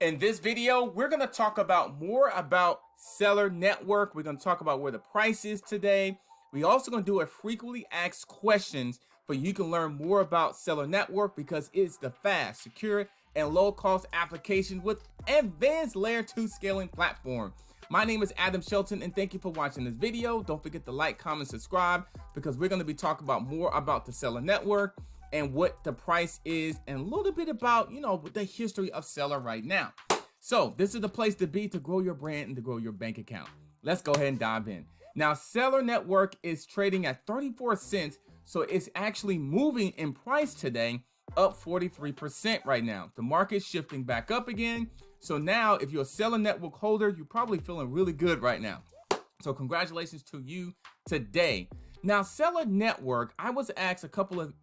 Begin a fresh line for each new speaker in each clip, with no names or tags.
In this video, we're going to talk about more about Celer Network. We're going to talk about where the price is today. We're also going to do a frequently asked questions for you can learn more about Celer Network because it's the fast, secure, and low-cost application with advanced layer 2 scaling platform. My name is Adam Shelton, and thank you for watching this video. Don't forget to like, comment, subscribe, because we're going to be talking about more about the Celer Network and what the price is, and a little bit about, the history of Celer right now. So this is the place to be to grow your brand and to grow your bank account. Let's go ahead and dive in. Now, Celer Network is trading at 34 cents, so it's actually moving in price today, up 43% right now. The market's shifting back up again. So now, if you're a Celer Network holder, you're probably feeling really good right now. So congratulations to you today. Now, Celer Network, I was asked a couple of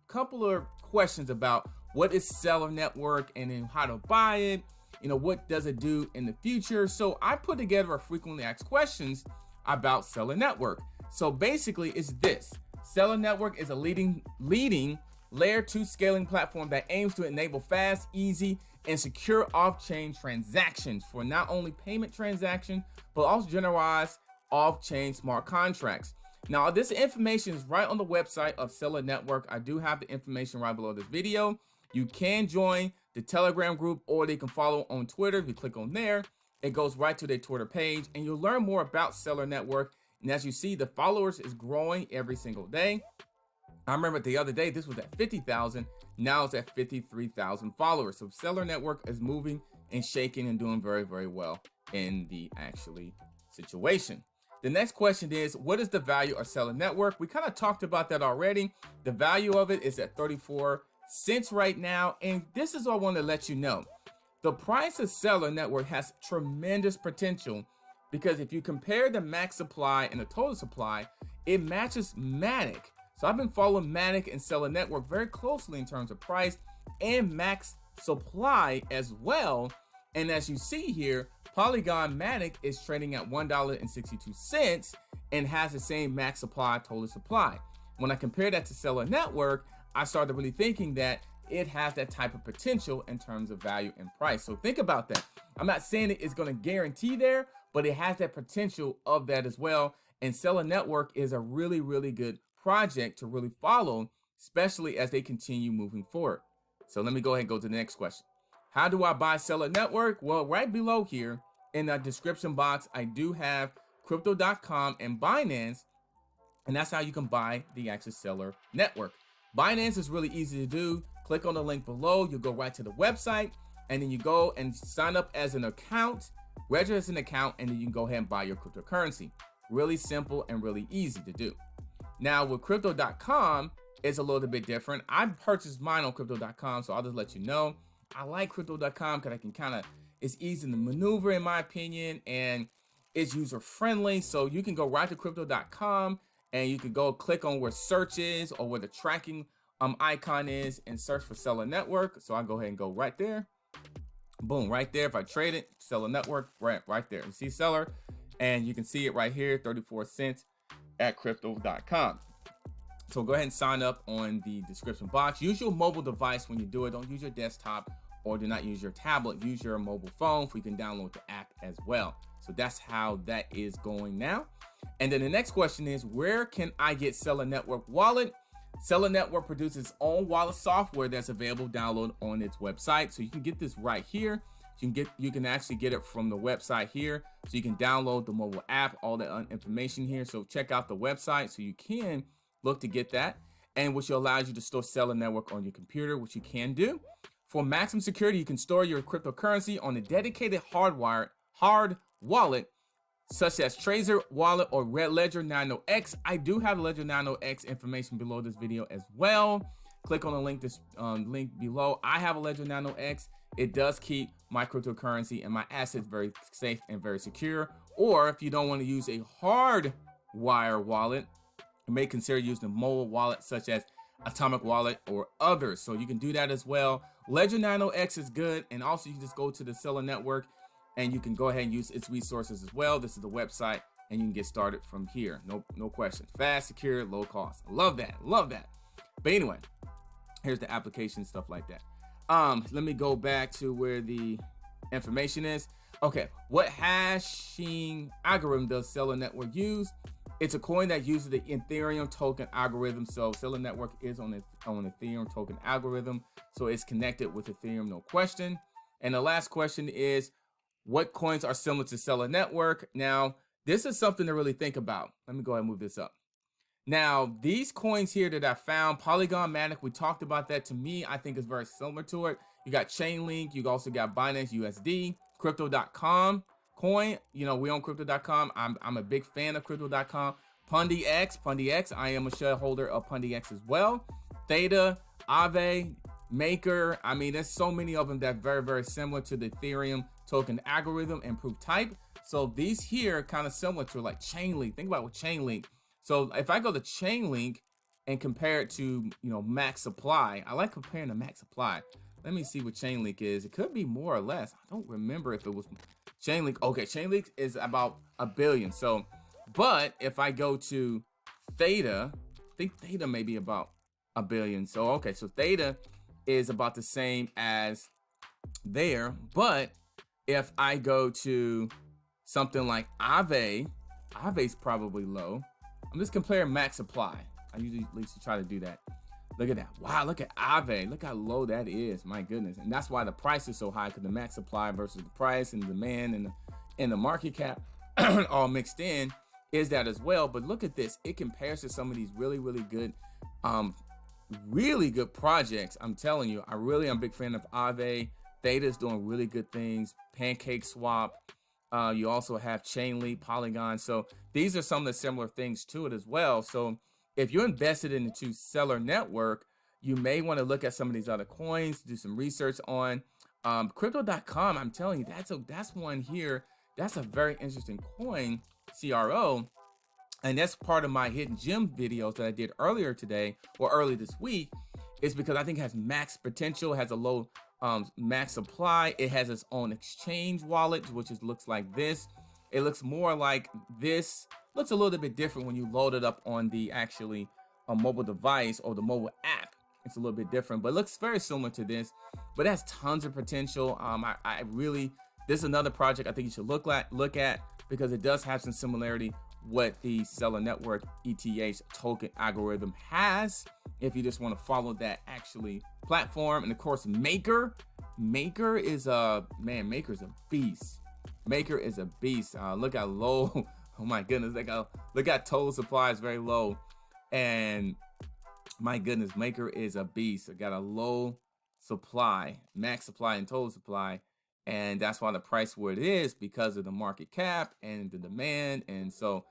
questions about what is Celer Network and then how to buy it. What does it do in the future? So I put together a frequently asked questions about Celer Network. So basically, it's this. Celer Network is a leading layer 2 scaling platform that aims to enable fast, easy, and secure off-chain transactions for not only payment transactions, but also generalize off-chain smart contracts. Now, this information is right on the website of Celer Network. I do have the information right below this video. You can join the Telegram group, or they can follow on Twitter. If you click on there, it goes right to their Twitter page, and you'll learn more about Celer Network. And as you see, the followers is growing every single day. I remember the other day, this was at 50,000. Now it's at 53,000 followers. So Celer Network is moving and shaking and doing very, very well in the situation. The next question is, what is the value of Celer Network? We kind of talked about that already. The value of it is at 34 cents right now. And this is what I want to let you know. The price of Celer Network has tremendous potential because if you compare the max supply and the total supply, it matches Matic. So I've been following Matic and Celer Network very closely in terms of price and max supply as well. And as you see here, Polygon Matic is trading at $1.62 and has the same max supply, total supply. When I compare that to Celer Network, I started really thinking that it has that type of potential in terms of value and price. So think about that. I'm not saying it is going to guarantee there, but it has that potential of that as well. And Celer Network is a really, really good project to really follow, especially as they continue moving forward. So let me go ahead and go to the next question. How do I buy Celer Network? Well, right below here in the description box, I do have crypto.com and Binance, and that's how you can buy the actual Celer Network. Binance is really easy to do. Click on the link below. You'll go right to the website, and then you go and sign up as an account, register as an account, and then you can go ahead and buy your cryptocurrency. Really simple and really easy to do. Now with crypto.com, it's a little bit different. I purchased mine on crypto.com, so I'll just let you know. I like crypto.com because I can it's easy to maneuver in my opinion, and it's user friendly. So you can go right to crypto.com and you can go click on where search is or where the tracking icon is and search for Celer Network. So I'll go ahead and go right there. Boom, right there. If I trade it, Celer Network, right there. You see Celer, and you can see it right here, 34 cents at crypto.com. So go ahead and sign up on the description box. Use your mobile device when you do it. Don't use your desktop or do not use your tablet. Use your mobile phone so you can download the app as well. So that's how that is going now. And then the next question is, where can I get Celer Network wallet? Celer Network produces its own wallet software that's available to download on its website. So you can get this right here. You can actually get it from the website here. So you can download the mobile app, all the information here. So check out the website so you can look to get that, and which allows you to store Celer Network on your computer, which you can do. For maximum security, you can store your cryptocurrency on a dedicated hard wallet, such as Trezor Wallet or Red Ledger Nano X. I do have Ledger Nano X information below this video as well. Click on the link below. I have a Ledger Nano X. It does keep my cryptocurrency and my assets very safe and very secure. Or if you don't want to use a hard wire wallet, you may consider using a mobile wallet such as Atomic Wallet or others. So you can do that as well. Ledger Nano X is good. And also you just go to the Celer Network and you can go ahead and use its resources as well. This is the website and you can get started from here. No question. Fast, secure, low cost. Love that. Love that. But anyway, here's the application, stuff like that. Let me go back to where the information is. Okay, what hashing algorithm does Celer Network use? It's a coin that uses the Ethereum token algorithm. So Celer Network is on Ethereum token algorithm. So it's connected with Ethereum, no question. And the last question is, what coins are similar to Celer Network? Now, this is something to really think about. Let me go ahead and move this up. Now, these coins here that I found, Polygon Matic, we talked about that. To me, I think is very similar to it. You got Chainlink, you also got Binance USD, Crypto.com coin. You know, we own Crypto.com. I'm a big fan of Crypto.com. PundyX, I am a shareholder of PundyX as well. Theta, Aave, Maker. I mean, there's so many of them that are very, very similar to the Ethereum token algorithm and proof type. So these here are kind of similar to like Chainlink. Think about with Chainlink. So if I go to Chainlink and compare it to, max supply, I like comparing the max supply. Let me see what Chainlink is. It could be more or less. I don't remember if it was Chainlink. Okay, Chainlink is about 1 billion. So, but if I go to Theta, I think Theta may be about 1 billion. So, okay, so Theta is about the same as there. But if I go to something like Aave, Aave's probably low. I'm just comparing max supply. I usually at least try to do that. Look at that. Wow, look at Aave. Look how low that is. My goodness. And that's why the price is so high, because the max supply versus the price and the demand and the market cap all mixed in is that as well. But look at this. It compares to some of these really, really good projects. I'm telling you, I'm a big fan of Aave. Theta is doing really good things. Pancake Swap. You also have Chainlink, Polygon. So these are some of the similar things to it as well. So if you're invested into Celer Network, you may want to look at some of these other coins, do some research on Crypto.com. I'm telling you, that's one here. That's a very interesting coin, CRO. And that's part of my hidden gem videos that I did earlier today or early this week, is because I think it has max potential, has a low max supply. It has its own exchange wallet, which looks like this. It looks more like this. Looks a little bit different when you load it up on the actually mobile device or the mobile app. It's a little bit different, but it looks very similar to this. But it has tons of potential. This is another project I think you should look at because it does have some similarity what the Celer Network ETH token algorithm has, if you just want to follow that actually platform. And of course, Maker is a beast. Maker is a beast. Look how low. Oh my goodness. Look at total supply is very low. And my goodness, Maker is a beast. It got a low supply, max supply and total supply. And that's why the price where it is, because of the market cap and the demand. And so,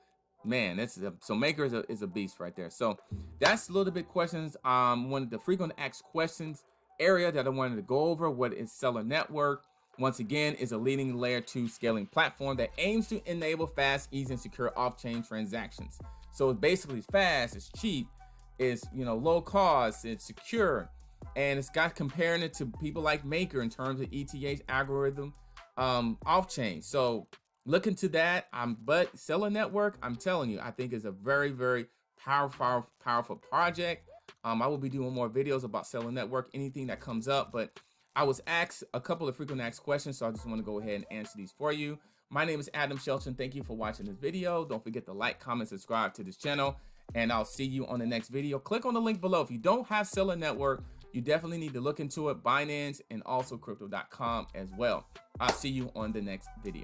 man, so Maker is a beast right there. So that's a little bit questions. One of the frequent asked questions area that I wanted to go over. What is Celer Network? Once again, is a leading layer 2 scaling platform that aims to enable fast, easy, and secure off-chain transactions. So it's basically fast, it's cheap, it's low cost, it's secure. And it's got comparing it to people like Maker in terms of ETH algorithm off-chain. So look into that. But Celer Network, I'm telling you, I think is a very, very powerful project. I will be doing more videos about Celer Network, anything that comes up. But I was asked a couple of frequent asked questions, so I just want to go ahead and answer these for you. My name is Adam Shelton. Thank you for watching this video. Don't forget to like, comment, subscribe to this channel, and I'll see you on the next video. Click on the link below. If you don't have Celer Network, you definitely need to look into it, Binance and also Crypto.com as well. I'll see you on the next video.